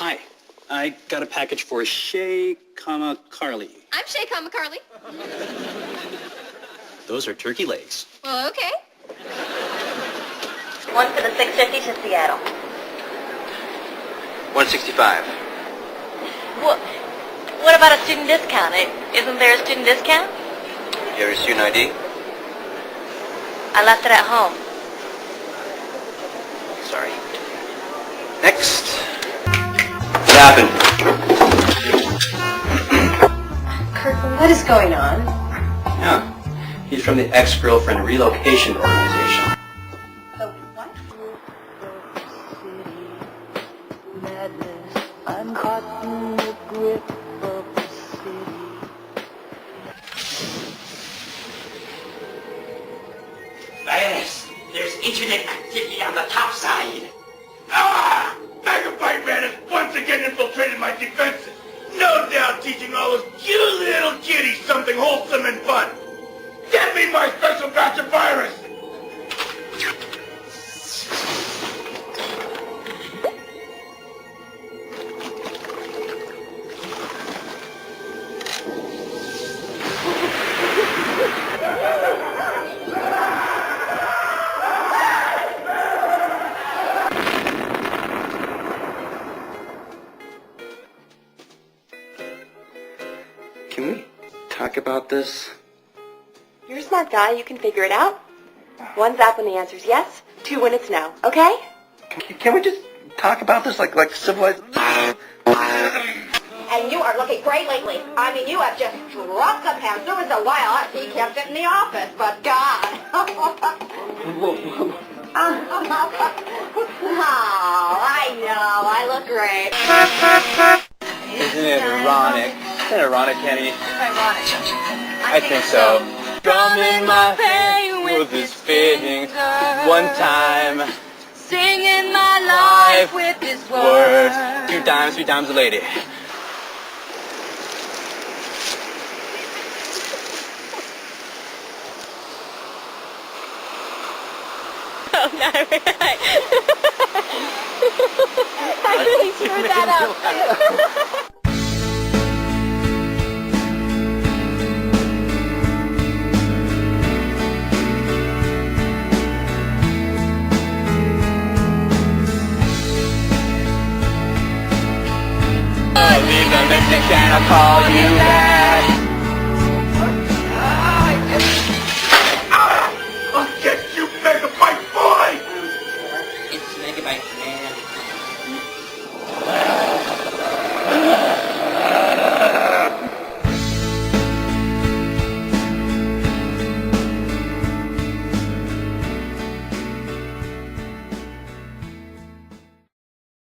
Hi, I got a package for Shay, Carly. I'm Shay, Carly. Those are turkey legs. Well, okay. One for the 650 to Seattle. 165. What about a student discount? Isn't there a student discount? You have your student ID? I left it at home. Sorry. Next. What happened? Kirk, what is going on? Yeah. He's from the ex-girlfriend relocation organization. The what? I'm caught in the grip of the city. Yes, there's internet activity on the top side. Ah! Megabyte Man has once again infiltrated my defenses. No doubt teaching all those cute little kitties something wholesome and fun. Get me my special batch of virus! Can we talk about this? You're a smart guy. You can figure it out. 1 zap when the answer's yes. 2 when it's no. Okay? Can we just talk about this like civilized? And you are looking great lately. I mean, you have just dropped some pounds. There was a while he kept it in the office, but God. Oh, I know. I look great. Isn't it ironic? Isn't it ironic, Kenny? Ironic. I think so. Drum in my hand with this fitting. One time. Singing my life with this Words. 2 times a lady. Oh, no. I really screwed that up. Leave a message and I'll call you back.